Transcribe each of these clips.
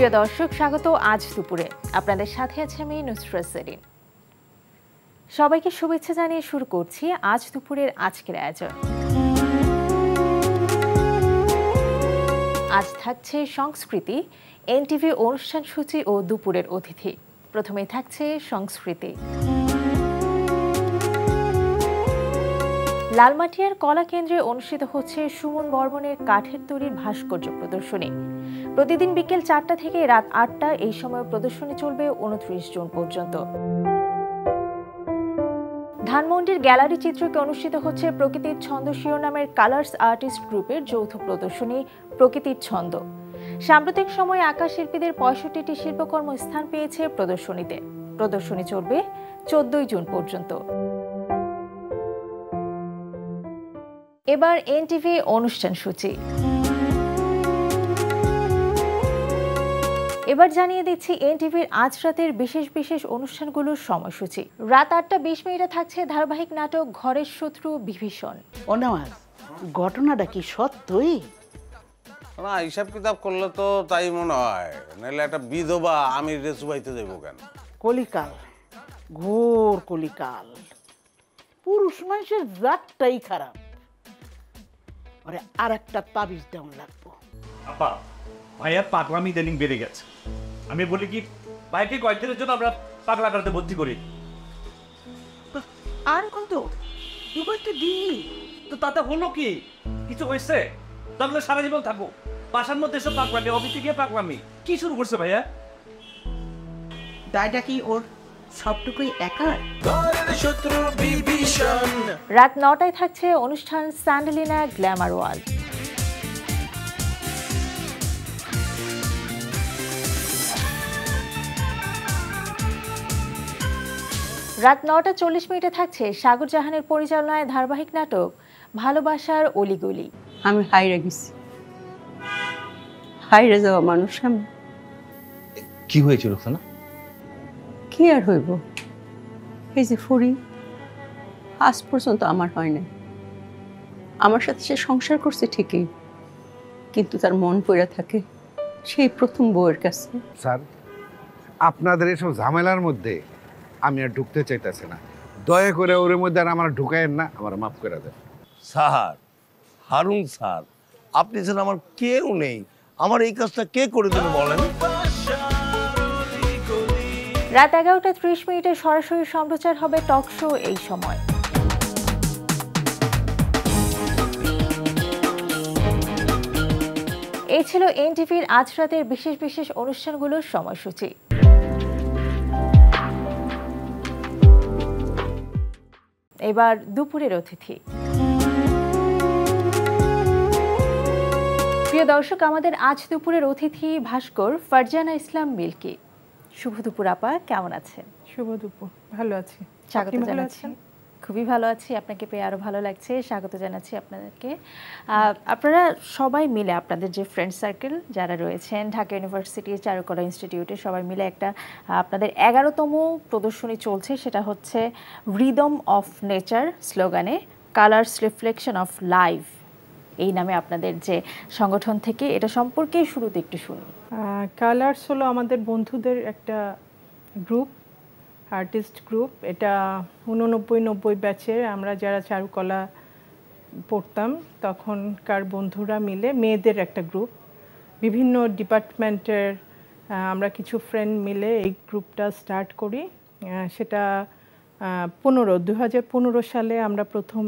প্রিয় দর্শক, স্বাগত আজ দুপুরে। আপনাদের সাথে আছে আমি নুসরাত সেরিন। সবাইকে শুভেচ্ছা জানিয়ে শুরু করছি আজ দুপুরের আজকের আয়োজন। আজ থাকছে সংস্কৃতি, এনটিভি অনুষ্ঠান সূচি ও দুপুরের অতিথি। প্রথমেই থাকছে সংস্কৃতি। লালমাটিয়ার কলা কেন্দ্রে অনুষ্ঠিত হচ্ছে সুমন বর্মনের কাঠের তৈরির ভাস্কর্য প্রদর্শনী। প্রতিদিন বিকেল 4টা থেকে রাত 8টা এই সময় প্রদর্শনী চলবে 29 জুন পর্যন্ত। ধানমন্ডির গ্যালারি চিত্রকে অনুষ্ঠিত হচ্ছে প্রকৃতির ছন্দ শিরোনামের কালার্স আর্টিস্ট গ্রুপের যৌথ প্রদর্শনী প্রকৃতির ছন্দ। সাম্প্রতিক সময়ে আঁকা শিল্পীদের 65টি শিল্পকর্ম স্থান পেয়েছে প্রদর্শনীতে। প্রদর্শনী চলবে 14 জুন পর্যন্ত। এবার এনটিভি অনুষ্ঠান সূচি। এবার জানিয়ে দিচ্ছি এনটিভির আজ রাতের বিশেষ বিশেষ অনুষ্ঠানগুলোর সময়সূচি। রাত 8:20 থাকছে ধারাবাহিক নাটক ঘরের শত্রু বিভীষণ। অনামাজ, ঘটনাটা কি সত্যই? না, হিসাব কিতাব করলে তো তাই মনে হয়, নাহলে একটা বিধবা আমির রে চুবাইতে যাইব কেন? কলিকাল, ঘোর কলিকাল। পুরুষ মানুষের জাতটাই খারাপ। ওরে আর একটা তাবিজ দেওয়া লাগবো। আপা, ভাইয়া পাগলামি ইদানিং বেড়ে গেছে। আমি বলি কি, ভাইকে কয়েকদিনের জন্য আমরা পাগলা কাটাতে ভর্তি করি। আর কত দুবার তো দিই তো তাতে হলো কি? কিছু হয়েছে? তাহলে সারা জীবন থাকবো বাসার মধ্যে এসব পাগলামি, অফিসে গিয়ে পাগলামি। কি শুরু করছে ভাইয়া? দায়টা কি ওর সবটুকুই একার? রাত 9টায় থাকছে অনুষ্ঠান স্যান্ডেলিনা গ্ল্যামার ওয়ার্ল্ড। রাত 9:40 থাকছে সাগর জাহানের পরিচালনায় ধারাবাহিক নাটক ভালোবাসার অলিগলি। আমি হাইরে গেছি, হাইরে যাওয়া মানুষ আমি। কি হয়েছে রোকসানা? কি আর হইব, এই যে ফুরি আজ পর্যন্ত আমার হয় না। আমার সাথে সে সংসার করছে ঠিকই, কিন্তু তার মন পড়ে থাকে সেই প্রথম বউয়ের কাছে। স্যার, আপনাদের এসব ঝামেলার মধ্যে আমি আর ঢুকতে চাইতেছি না। দয়া করে ওর মধ্যে আর আমার ঢুকায়েন না, আমার মাফ করে দেন। স্যার, হারুন স্যার, আপনি স্যার আমার কেউ নেই, আমার এই কাজটা কে করে দেবে বলেন? রাত 11:30 সরাসরি সম্প্রচার হবে টক শো এই সময়। এই ছিল এনটিভির আজ রাতের বিশেষ বিশেষ অনুষ্ঠানগুলোর সময়সূচি। এবার দুপুরের অতিথি। প্রিয় দর্শক, আমাদের আজ দুপুরের অতিথি ভাস্কর ফারজানা ইসলাম মিল্কি। শুভ দুপুর আপা, কেমন আছেন? শুভ দুপুর, ভালো আছি। স্বাগত জানাচ্ছি। খুবই ভালো আছি, আপনাকে পেয়ে আরো ভালো লাগছে। স্বাগত জানাচ্ছি আপনাদেরকে। আপনারা সবাই মিলে, আপনাদের যে ফ্রেন্ড সার্কেল যারা রয়েছেন ঢাকা ইউনিভার্সিটি চারুকলা ইনস্টিটিউটে, সবাই মিলে একটা আপনাদের 11তম প্রদর্শনী চলছে। সেটা হচ্ছে রিদম অফ নেচার স্লোগানে কালার্স রিফ্লেকশন অফ লাইফ এই নামে আপনাদের যে সংগঠন থেকে, এটা সম্পর্কে শুরুতে একটু শুনি। কালার্স হলো আমাদের বন্ধুদের একটা গ্রুপ, আর্টিস্ট গ্রুপ। এটা 89-90 ব্যাচের আমরা যারা চারুকলা পড়তাম তখনকার বন্ধুরা মিলে, মেয়েদের একটা গ্রুপ। বিভিন্ন ডিপার্টমেন্টের আমরা কিছু ফ্রেন্ড মিলে এই গ্রুপটা স্টার্ট করি। সেটা 2015 সালে আমরা প্রথম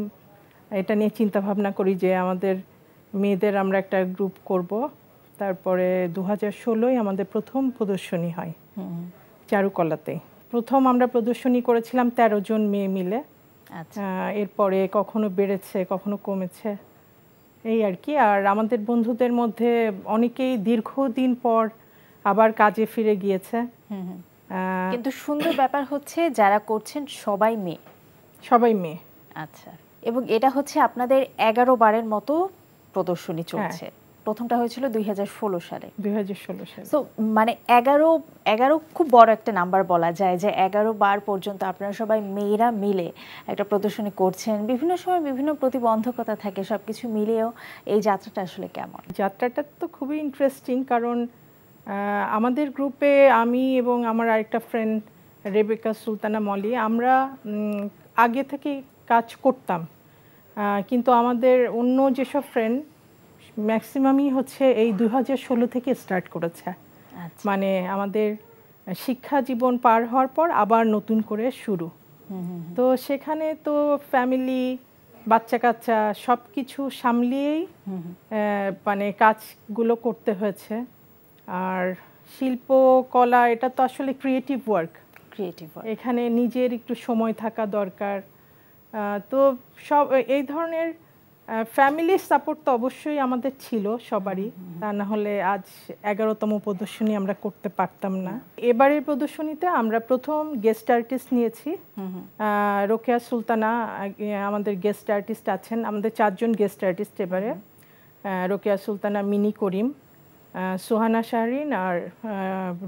এটা নিয়ে চিন্তা ভাবনা করি যে আমাদের মেয়েদের আমরা একটা গ্রুপ করব। তারপরে 2016 আমাদের প্রথম প্রদর্শনী হয় চারুকলাতে। প্রথম আমরা প্রদর্শনী করেছিলাম 13 জন মেয়ে মিলে। এরপরে কখনো বেড়েছে, কখনো কমেছে, এই আর কি। আর আমাদের বন্ধুদের মধ্যে অনেকেই দীর্ঘদিন পর আবার কাজে ফিরে গিয়েছে। কিন্তু সুন্দর ব্যাপার হচ্ছে যারা করছেন সবাই মেয়ে। সবাই মেয়ে। আচ্ছা, এবং এটা হচ্ছে আপনাদের 11 বারের মতো প্রদর্শনী চলছে। প্রথমটা হয়েছিল 2016 সালে। 2016 সালে। সো মানে 11 খুব বড় একটা নাম্বার বলা যায়, যে 11 বার পর্যন্ত আপনারা সবাই মেয়েরা মিলে একটা প্রদর্শনী করছেন। বিভিন্ন সময় বিভিন্ন প্রতিবন্ধকতা থাকে, সবকিছু মিলিয়েও এই যাত্রাটা আসলে কেমন? যাত্রাটা তো খুবই ইন্টারেস্টিং, কারণ আমাদের গ্রুপে আমি এবং আমার আরেকটা ফ্রেন্ড রেবেকা সুলতানা মলি, আমরা আগে থেকেই কাজ করতাম, কিন্তু আমাদের অন্য যেসব ফ্রেন্ড ম্যাক্সিমামই হচ্ছে এই 2016 থেকে স্টার্ট করেছে। মানে আমাদের শিক্ষা জীবন পার হওয়ার পর আবার নতুন করে শুরু। তো সেখানে তো ফ্যামিলি, বাচ্চা কাচ্চা সব কিছু সামলিয়েই মানে কাজগুলো করতে হয়েছে। আর শিল্প কলা এটা তো আসলে ক্রিয়েটিভ ওয়ার্ক, এখানে নিজের একটু সময় থাকা দরকার। তো সব এই ধরনের ফ্যামিলির সাপোর্ট তো অবশ্যই আমাদের ছিল সবারই, তা না হলে আজ 11তম প্রদর্শনী আমরা করতে পারতাম না। এবারের প্রদর্শনীতে আমরা প্রথম গেস্ট আর্টিস্ট নিয়েছি, রোকেয়া সুলতানা আমাদের গেস্ট আর্টিস্ট আছেন। আমাদের 4 জন গেস্ট আর্টিস্ট এবারে, রোকেয়া সুলতানা, মিনি করিম, সোহানা শাহরিন আর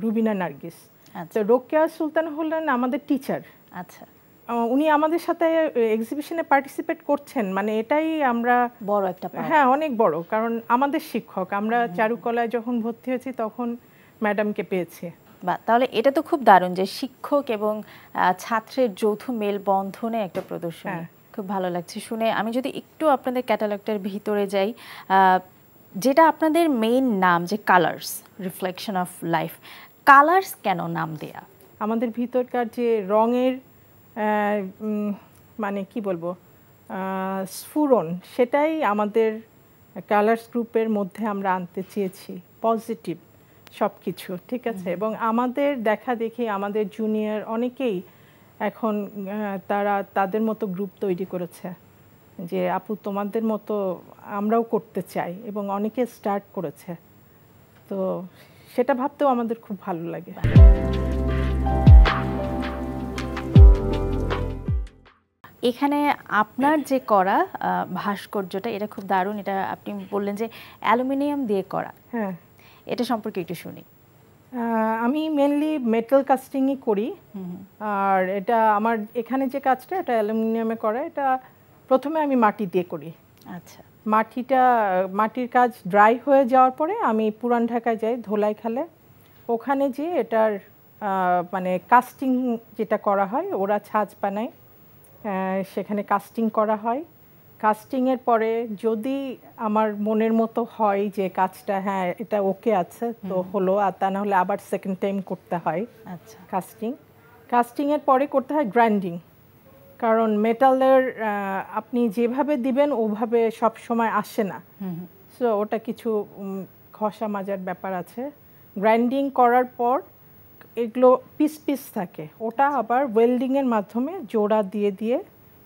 রুবিনা নার্গিস। তো রোকেয়া সুলতানা হলেন আমাদের টিচার। আচ্ছা, উনি আমাদের সাথে এক্সিবিশনে পার্টিসিপেট করছেন, মানে এটাই আমরা বড় একটা, হ্যাঁ অনেক বড়, কারণ আমাদের শিক্ষক, আমরা চারুকলায় যখন ভর্তি হয়েছি তখন ম্যাডামকে পেয়েছি। বা তাহলে এটা তো খুব দারুণ যে শিক্ষক এবং ছাত্রের যৌথ মেলবন্ধনে একটা প্রদর্শনী, খুব ভালো লাগছে শুনে। আমি যদি একটু আপনাদের ক্যাটালগটার ভিতরে যাই, যেটা আপনাদের মেইন নাম যে colours, reflection of life, colours কেন নাম দেয়া? আমাদের ভিতরকার যে রঙের মানে কি বলবো স্ফুরণ, সেটাই আমাদের কালার্স গ্রুপের মধ্যে আমরা আনতে চেয়েছি, পজিটিভ সব কিছু, ঠিক আছে। এবং আমাদের দেখা দেখি আমাদের জুনিয়র অনেকেই এখন তারা তাদের মতো গ্রুপ তৈরি করেছে, যে আপু তোমাদের মতো আমরাও করতে চাই, এবং অনেকে স্টার্ট করেছে। তো সেটা ভাবতেও আমাদের খুব ভালো লাগে। এখানে আপনার যে করা ভাস্কর্যটা, এটা খুব দারুণ। এটা আপনি বললেন যে অ্যালুমিনিয়াম দিয়ে করা, হ্যাঁ, এটা সম্পর্কে একটু শুনি। আমি মেনলি মেটাল কাস্টিংই করি, আর এটা আমার এখানে যে কাজটা এটা অ্যালুমিনিয়ামে করা। এটা প্রথমে আমি মাটি দিয়ে করি। আচ্ছা, মাটির কাজ ড্রাই হয়ে যাওয়ার পরে আমি পুরান ঢাকায় যাই, ধোলাইখালে, ওখানে যে এটার মানে কাস্টিং যেটা করা হয়, ওরা ছাঁচ বানায়, সেখানে কাস্টিং করা হয়। কাস্টিংয়ের পরে যদি আমার মনের মতো হয় যে কাজটা হ্যাঁ এটা ওকে আছে, তো হলো, আর তা না হলে আবার সেকেন্ড টাইম করতে হয়। আচ্ছা, কাস্টিংয়ের পরে করতে হয় গ্রাইন্ডিং, কারণ মেটালের আপনি যেভাবে দিবেন ওভাবে সব সময় আসে না, সো ওটা কিছু ঘষা মাজার ব্যাপার আছে। গ্রাইন্ডিং করার পর এগুলো পিস পিস থাকে, ওটা আবার ওয়েল্ডিংয়ের মাধ্যমে জোড়া দিয়ে দিয়ে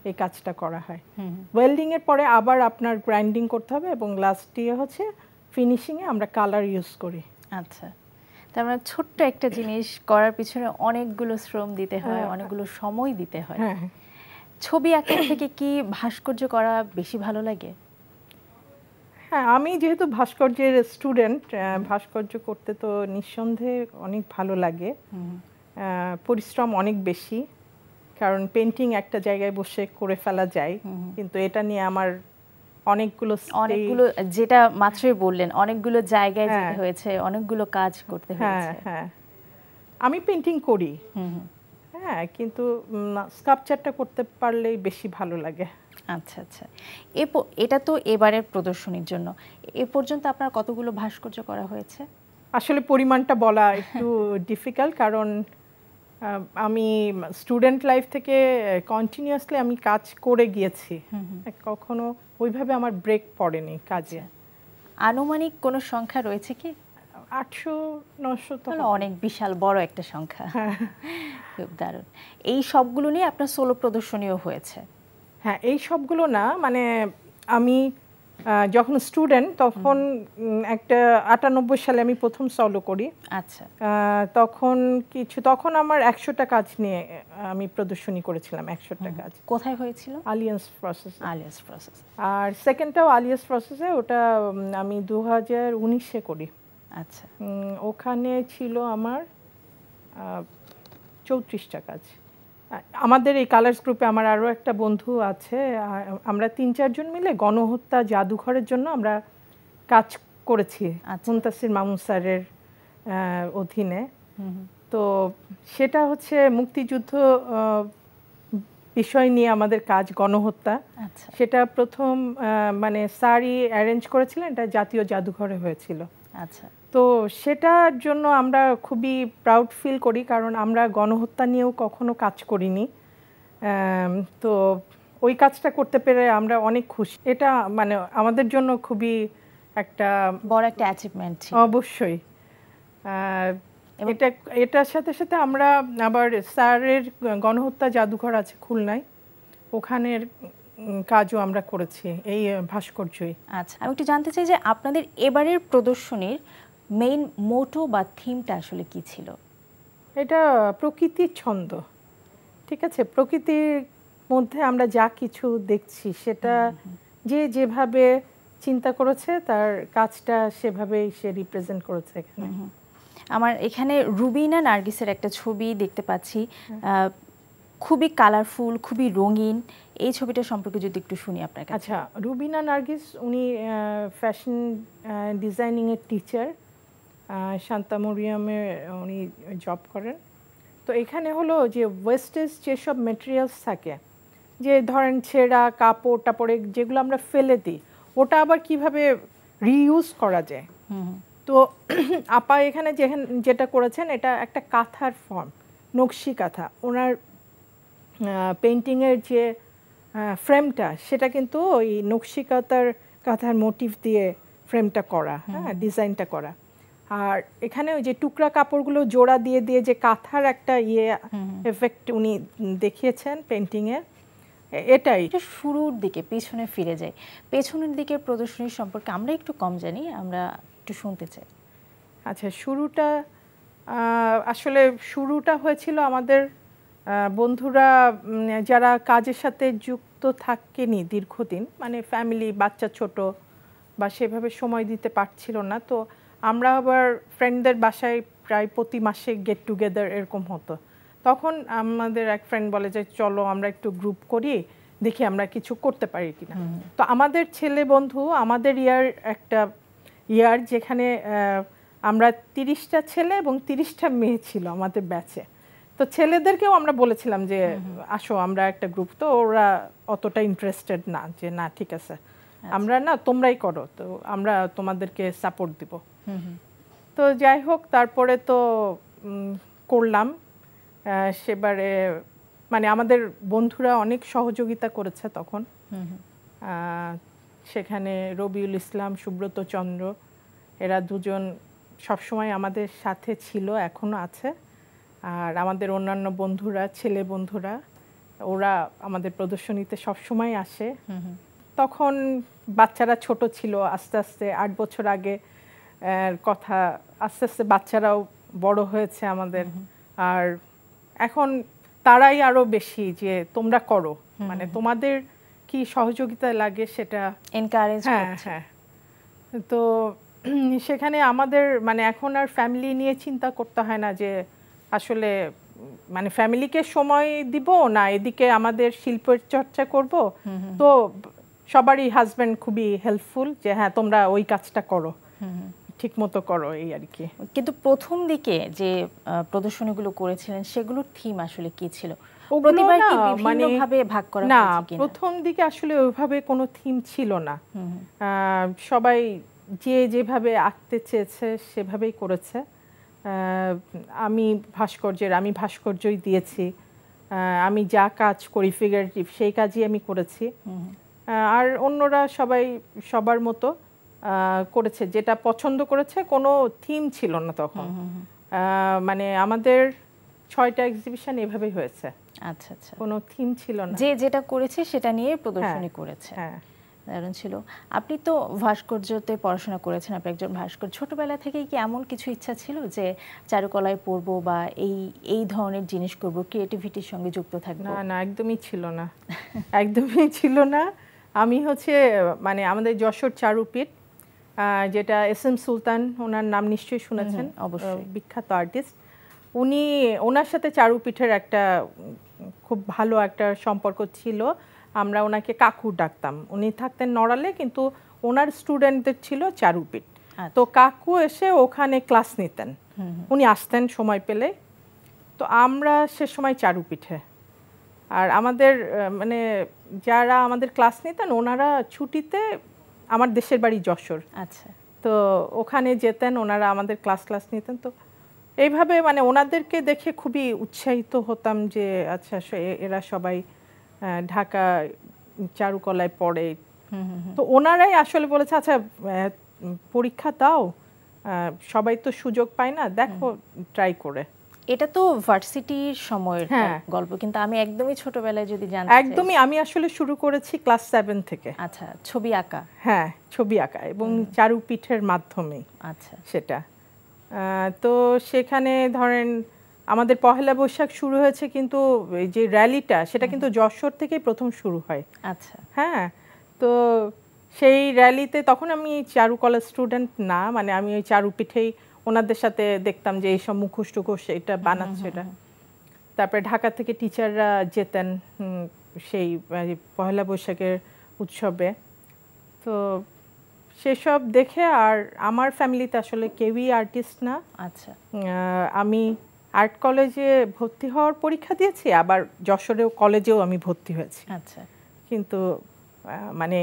এই কাজটা করা হয়। ওয়েল্ডিংয়ের পরে আবার আপনার গ্রাইন্ডিং করতে হবে, এবং লাস্ট দিয়ে হচ্ছে ফিনিশিংয়ে আমরা কালার ইউজ করি। আচ্ছা, তার মানে ছোট্ট একটা জিনিস করার পিছনে অনেকগুলো শ্রম দিতে হয়, অনেকগুলো সময় দিতে হয়। ছবি আঁকার থেকে কি ভাস্কর্য করা বেশি ভালো লাগে? হ্যাঁ, আমি যেহেতু ভাস্কর্যের স্টুডেন্ট, ভাস্কর্য করতে তো নিঃসন্দেহে অনেক ভালো লাগে। পরিশ্রম অনেক বেশি, কারণ পেন্টিং একটা জায়গায় বসে করে ফেলা যায়, কিন্তু এটা নিয়ে আমার অনেকগুলো যেটা মাত্রই বললেন, অনেকগুলো জায়গায় যেতে হয়েছে, অনেকগুলো কাজ করতে হয়েছে। হ্যাঁ, আমি পেন্টিং করি, হ্যাঁ, কিন্তু স্কাল্পচারটা করতে পারলেই বেশি ভালো লাগে। আচ্ছা আচ্ছা, এটা তো এবারের প্রদর্শনীর জন্য। এ পর্যন্ত আপনার কতগুলো ভাস্কর্য করা হয়েছে? আসলে পরিমাণটা বলা একটু ডিফিকাল্ট, কারণ আমি স্টুডেন্ট লাইফ থেকে কন্টিনিউয়াসলি আমি কাজ করে গিয়েছি, কখনো ওইভাবে আমার ব্রেক পড়েনি কাজে। আনুমানিক কোনো সংখ্যা রয়েছে কি? 800-900 তো অনেক বিশাল বড় একটা সংখ্যা। খুব দারুণ। এই সবগুলো নিয়ে আপনার সোলো প্রদর্শনীও হয়েছে? হ্যাঁ, এই সবগুলো না, মানে আমি যখন স্টুডেন্ট তখন একটা 98 সালে আমি প্রথম সোলো করি। আচ্ছা, তখন আমার 100টা কাজ নিয়ে আমি প্রদর্শনী করেছিলাম। 100টা কাজ কোথায় হয়েছিল? Alliance process. আর সেকেন্ডটাও আলিয়ান্স প্রসেসে, ওটা আমি 2019-এ করি। আচ্ছা, ওখানে ছিল আমার 34টা কাজ। আমাদের এই কালার্স গ্রুপে আমার আরও একটা বন্ধু আছে, আমরা 3-4 জন মিলে গণহত্যা জাদুঘরের জন্য আমরা কাজ করেছি। মুনতাসির মামুন স্যারের অধীনে। তো সেটা হচ্ছে মুক্তিযুদ্ধ বিষয় নিয়ে আমাদের কাজ, গণহত্যা। আচ্ছা সেটা প্রথম মানে স্যারই অ্যারেঞ্জ করেছিলেন, এটা জাতীয় জাদুঘরে হয়েছিল। আচ্ছা তো সেটার জন্য আমরা খুবই প্রাউড ফিল করি, কারণ আমরা গণহত্যা নিয়েও কখনো কাজ করিনি। তো ওই কাজটা করতে পেরে আমরা অনেক খুশি। এটা মানে আমাদের জন্য খুবই একটা বড় একটা অ্যাচিভমেন্ট ছিল। অবশ্যই। এটার সাথে সাথে আমরা আবার স্যারের গণহত্যা জাদুঘর আছে খুলনায়, ওখানের কাজও আমরা করেছি এই ভাস্কর্যই। আচ্ছা, আমি একটু জানতে চাই যে আপনাদের এবারের প্রদর্শনীর মেইন মোটো বা থিমটা আসলে কি ছিল? এটা প্রকৃতির ছন্দ, ঠিক আছে? প্রকৃতির মধ্যে আমরা যা কিছু দেখছি সেটা যে যেভাবে চিন্তা করেছে তার কাজটা সেভাবেই সে রিপ্রেজেন্ট করেছে এখানে। আমার এখানে রুবিনা নার্গিসের একটা ছবি দেখতে পাচ্ছি, খুবই কালারফুল, খুবই রঙিন। এই ছবিটা সম্পর্কে যদি একটু শুনি আপনার কাছে। আচ্ছা, রুবিনা নার্গিস উনি ফ্যাশন ডিজাইনিংয়ের টিচার, শান্তামরিয়ামে উনি জব করেন। তো এখানে হলো যে ওয়েস্টেজ যেসব মেটেরিয়ালস থাকে, যে ধরেন ছেঁড়া কাপড় টাপড়ে যেগুলো আমরা ফেলে দিই, ওটা আবার কিভাবে রিইউজ করা যায়। তো আপা এখানে যেটা করেছেন এটা একটা কাঁথার ফর্ম, নকশি কাঁথা। ওনার পেন্টিংয়ের যে ফ্রেমটা সেটা কিন্তু ওই নকশি কাঁথার মোটিভ দিয়ে ফ্রেমটা করা, হ্যাঁ, ডিজাইনটা করা। আর এখানে ওই যে টুকরা কাপড়গুলো জোড়া দিয়ে দিয়ে যে কাঁথার একটা এফেক্ট উনি দেখিয়েছেন পেন্টিংয়ে, এটাই। একটু শুরুর দিকে পেছনে ফিরে যাই, পেছনের দিকের প্রদর্শনী সম্পর্কে আমরা একটু কম জানি, আমরা একটু শুনতে চাই। আচ্ছা, আসলে শুরুটা হয়েছিল আমাদের বন্ধুরা যারা কাজের সাথে যুক্ত থাকেনি দীর্ঘদিন, মানে ফ্যামিলি, বাচ্চা ছোট বা সেভাবে সময় দিতে পারছিল না। তো আমরা আবার ফ্রেন্ডদের বাসায় প্রায় প্রতি মাসে গেট টুগেদার এরকম হতো। তখন আমাদের এক ফ্রেন্ড বলে যে চলো আমরা একটু গ্রুপ করি, দেখি আমরা কিছু করতে পারি কিনা। তো আমাদের ছেলে বন্ধু, আমাদের একটা ইয়ার যেখানে আমরা 30টা ছেলে এবং 30টা মেয়ে ছিল আমাদের ব্যাচে। তো ছেলেদেরকেও আমরা বলেছিলাম যে আসো আমরা একটা গ্রুপ। তো ওরা অতটা ইন্টারেস্টেড না, যে না ঠিক আছে আমরা না, তোমরাই করো, তো আমরা তোমাদেরকে সাপোর্ট দিব। তো যাই হোক, তারপরে তো করলাম। সেবারে মানে আমাদের বন্ধুরা অনেক সহযোগিতা করেছে তখন। সেখানে রবিউল ইসলাম, সুব্রত চন্দ্র, এরা দুজন সবসময় আমাদের সাথে ছিল, এখনো আছে। আর আমাদের অন্যান্য বন্ধুরা, ছেলে বন্ধুরা, ওরা আমাদের প্রদর্শনীতে সবসময় আসে। তখন বাচ্চারা ছোট ছিল, আস্তে আস্তে 8 বছর আগে কথা, আস্তে আস্তে বাচ্চারাও বড় হয়েছে আমাদের। আর এখন তারাই আরো বেশি যে তোমরা করো, মানে তোমাদের কি সহযোগিতা লাগে সেটা এনকারেজ হ্যাঁ করছে। হ্যাঁ। তো সেখানে আমাদের মানে এখন আর ফ্যামিলি নিয়ে চিন্তা করতে হয় না, যে আসলে মানে ফ্যামিলিকে সময় দিব না, এদিকে আমাদের শিল্পের চর্চা করব। তো সবারই হাজব্যান্ড খুবই হেল্পফুল, যে হ্যাঁ তোমরা ওই কাজটা করো, ঠিক মতো করো, এই আর কি। কিন্তু প্রথম দিকে যে প্রদর্শনীগুলো করেছিলেন সেগুলোর থিম আসলে কি ছিল? প্রতিবার কি বিভিন্নভাবে ভাগ করা না, হয়েছে কিনা? প্রথম দিকে আসলে ওইভাবে কোনো থিম ছিল না। সবাই যে যেভাবে আঁকতে চেয়েছে সেভাবেই করেছে। আমি ভাস্কর্যই দিয়েছি। আমি যা কাজ করি ফিগারেটিভ, সেই কাজই আমি করেছি। আর অন্যরা সবাই সবার মতো করেছে, যেটা পছন্দ করেছে। কোনো থিম ছিল না তখন। মানে আমাদের 6টা এক্সিবিশন এভাবেই হয়েছে। আচ্ছা আচ্ছা, কোনো থিম ছিল না, যে যেটা করেছে সেটা নিয়ে প্রদর্শনী করেছে। হ্যাঁ, দারুণ ছিল। আপনি তো ভাস্কর্যতে পড়াশোনা করেছেন, আপনি একজন ভাস্কর। ছোটবেলা থেকেই কি এমন কিছু ইচ্ছা ছিল যে চারুকলায় পড়বো বা এই ধরনের জিনিস করব, ক্রিয়েটিভিটির সঙ্গে যুক্ত থাকবো? না না, একদমই ছিল না, একদমই ছিল না। আমি মানে আমাদের যশোর চারুপীঠ, যেটা SM সুলতান, ওনার নাম নিশ্চয়ই শুনেছেন, অবশ্যই বিখ্যাত আর্টিস্ট। ওনার সাথে চারুপীঠের একটা খুব ভালো একটা সম্পর্ক ছিল। আমরা ওনাকে কাকু ডাকতাম। উনি থাকতেন নড়ালে, কিন্তু ওনার স্টুডেন্টদের ছিল চারুপীঠ। তো কাকু এসে ওখানে ক্লাস নিতেন, উনি আসতেন সময় পেলে। তো আমরা সে সময় চারু পিঠে, আর আমাদের মানে যারা আমাদের ক্লাস নিতেন ওনারা ছুটিতে আমার দেশের বাড়ি যশোর, আচ্ছা, তো ওখানে যেতেন, ওনারা আমাদের ক্লাস নিতেন। তো এইভাবে মানে ওনাদেরকে দেখে খুবই উৎসাহিত হতাম যে আচ্ছা এরা সবাই ঢাকা চারুকলায় পড়ে। তো ওনারাই আসলে বলেছে আচ্ছা পরীক্ষা দাও, সবাই তো সুযোগ পায় না, দেখো ট্রাই করে। এটা তো ভার্সিটির সময়ের গল্প, কিন্তু আমি একদমই ছোটবেলায় যদি জানতে চাই। একদমই, আমি আসলে শুরু করেছি ক্লাস 7 থেকে। আচ্ছা, ছবি আঁকা? হ্যাঁ, ছবি আঁকা এবং চারুপিঠের মাধ্যমে। আচ্ছা, সেটা তো সেখানে ধরেন আমাদের পহেলা বৈশাখ শুরু হয়েছে, কিন্তু এই যে র্যালিটা সেটা কিন্তু যশোর থেকেই প্রথম শুরু হয়। আচ্ছা, হ্যাঁ, তো সেই র্যালিতে তখন আমি চারুকলা স্টুডেন্ট না, মানে আমি ওই চারুপিঠেই ওনাদের সাথে দেখতাম যে এইসব মুখোশ টুখোশ এটা বানাচ্ছে এটা। তারপরে ঢাকা থেকে টিচাররা যেতেন সেই পহেলা বৈশাখের উৎসবে। তো সেসব দেখে, আর আমার ফ্যামিলিতে আসলে কেউই আর্টিস্ট না। আচ্ছা, আমি আর্ট কলেজে ভর্তি হওয়ার পরীক্ষা দিয়েছি, আবার যশোরেও কলেজেও আমি ভর্তি হয়েছি। আচ্ছা, কিন্তু মানে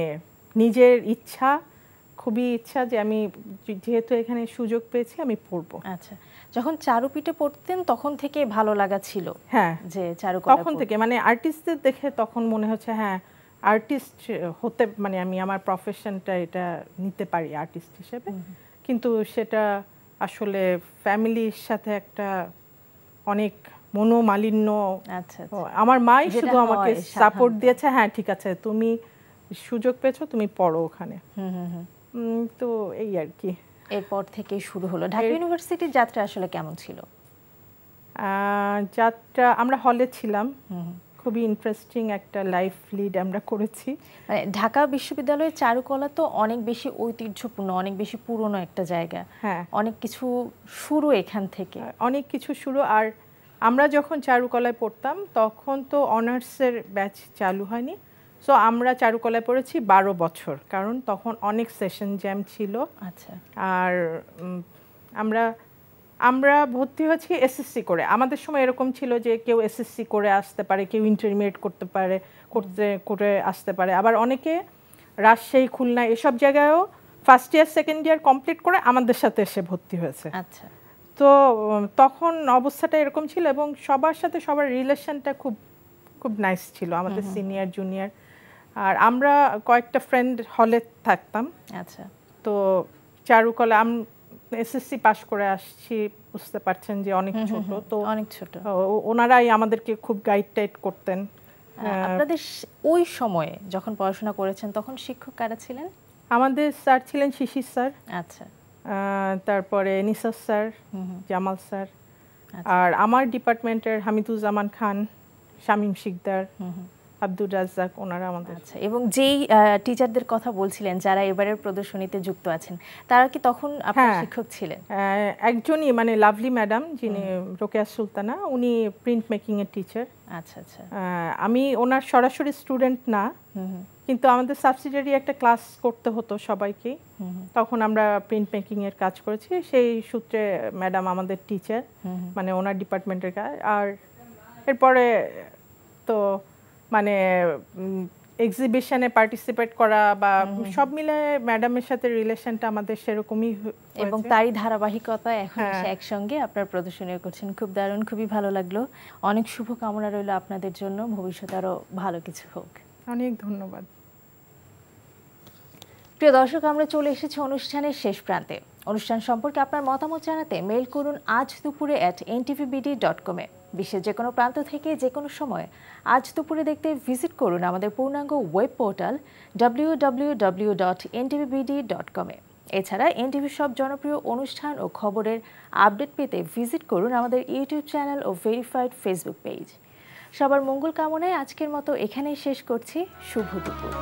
নিজের ইচ্ছা, খুবই ইচ্ছা যে আমি যেহেতু এখানে সুযোগ পেয়েছি আমি পড়বো। আচ্ছা, যখন চারুপিঠে পড়তেন তখন থেকে ভালো লাগা ছিল? হ্যাঁ, যে চারুকলা তখন থেকে মানে আর্টিস্টদের দেখে তখন মনে হচ্ছে হ্যাঁ আর্টিস্ট হতে, মানে আমি আমার প্রফেশনটা এটা নিতে পারি আর্টিস্ট হিসেবে। কিন্তু সেটা আসলে ফ্যামিলির সাথে একটা অনেক মনোমালিন্য। আচ্ছা, আমার মাই শুধু আমাকে সাপোর্ট দিয়েছে, হ্যাঁ ঠিক আছে তুমি সুযোগ পেয়েছো, তুমি পড়ো ওখানে। তো এই আর কি। এরপর থেকে শুরু হলো। ঢাকা ইউনিভার্সিটির যাত্রা আসলে কেমন ছিল? যাত্রা আমরা হলে ছিলাম, খুবই ইন্টারেস্টিং একটা লাইফ লিড আমরা করেছি। মানে ঢাকা বিশ্ববিদ্যালয়ের চারুকলা তো অনেক বেশি ঐতিহ্যপূর্ণ, অনেক বেশি পুরনো একটা জায়গা। হ্যাঁ, অনেক কিছু শুরু এখান থেকে, অনেক কিছু শুরু। আর আমরা যখন চারুকলায় পড়তাম তখন তো অনার্সের ব্যাচ চালু হয়নি, সো আমরা চারুকলায় পড়েছি 12 বছর, কারণ তখন অনেক সেশন জ্যাম ছিল। আচ্ছা, আর আমরা ভর্তি হয়েছি এসএসসি করে। আমাদের সময় এরকম ছিল যে কেউ এসএসসি করে আসতে পারে, কেউ ইন্টারমিডিয়েট করে আসতে পারে, আবার অনেকে রাজশাহী, খুলনা এসব জায়গায়ও first year second year complete করে আমাদের সাথে এসে ভর্তি হয়েছে। আচ্ছা, তো তখন অবস্থাটা এরকম ছিল এবং সবার সাথে সবার রিলেশনটা খুব খুব নাইস ছিল, আমাদের সিনিয়র জুনিয়র। আর আমরা কয়েকটা ফ্রেন্ড হলে থাকতাম। আচ্ছা, তো চারুকলা এসএসসি পাস করে আসছি, বুঝতে পারছেন যে অনেক ছোট, তো অনেক ছোট। ওনারাই আমাদেরকে খুব গাইড টাইড করতেন। আপনাদের ওই সময়ে যখন পড়াশোনা করেছেন তখন শিক্ষক কারা ছিলেন? আমাদের স্যার ছিলেন শিশির স্যার, আচ্ছা, তারপরে নিসার স্যার, জামাল স্যার, আর আমার ডিপার্টমেন্টের হামিদুজ্জামান খান, শামীম শিকদার, আব্দুর রাজ্জাক, ওনারা আমাদের। আচ্ছা, এবং যেই টিচারদের কথা বলছিলেন যারা এবারের প্রদর্শনীতে যুক্ত আছেন, তারা কি তখন আপনার শিক্ষক ছিলেন? একজনই, মানে লাভলি ম্যাডাম যিনি রোকেয়া সুলতানা, উনি প্রিন্ট মেকিং এর টিচার। আচ্ছা, আচ্ছা, আমি ওনার সরাসরি স্টুডেন্ট না, কিন্তু আমাদের সাবসিডিয়ারি একটা ক্লাস করতে হতো সবাইকেই, তখন আমরা প্রিন্ট মেকিং এর কাজ করেছি, সেই সূত্রে ম্যাডাম আমাদের টিচার, মানে ওনার ডিপার্টমেন্টের কাজ। আর এরপরে তো মানে এক্সিবিশনে পার্টিসিপেট করা বা সব মিলে ম্যাডামের সাথে রিলেশনটা আমাদের সেরকমই, এবং তারই ধারাবাহিকতা এখন এসে একসঙ্গে আপনার প্রদর্শনী করছেন। খুব দারুণ, খুবই ভালো লাগলো। অনেক শুভকামনা রইল আপনাদের জন্য, ভবিষ্যতে আরো ভালো কিছু হোক। অনেক ধন্যবাদ। প্রিয় দর্শক, আমরা চলে এসেছি অনুষ্ঠানের শেষ প্রান্তে। অনুষ্ঠান সম্পর্কে আপনার মতামত জানাতে মেইল করুন আজ দুপুরে @ntvbd.com-এ। বিশ্বের যে কোনো প্রান্ত থেকে যে কোনো সময় আজ দুপুরে দেখতে ভিজিট করুন আমাদের পূর্ণাঙ্গ ওয়েব পোর্টাল www.ntvbd.com-এ। এছাড়া এনটিভির সব জনপ্রিয় অনুষ্ঠান ও খবরের আপডেট পেতে ভিজিট করুন আমাদের ইউটিউব চ্যানেল ও ভেরিফাইড ফেসবুক পেজ। সবার মঙ্গল কামনায় আজকের মতো এখানেই শেষ করছি। শুভ দুপুর।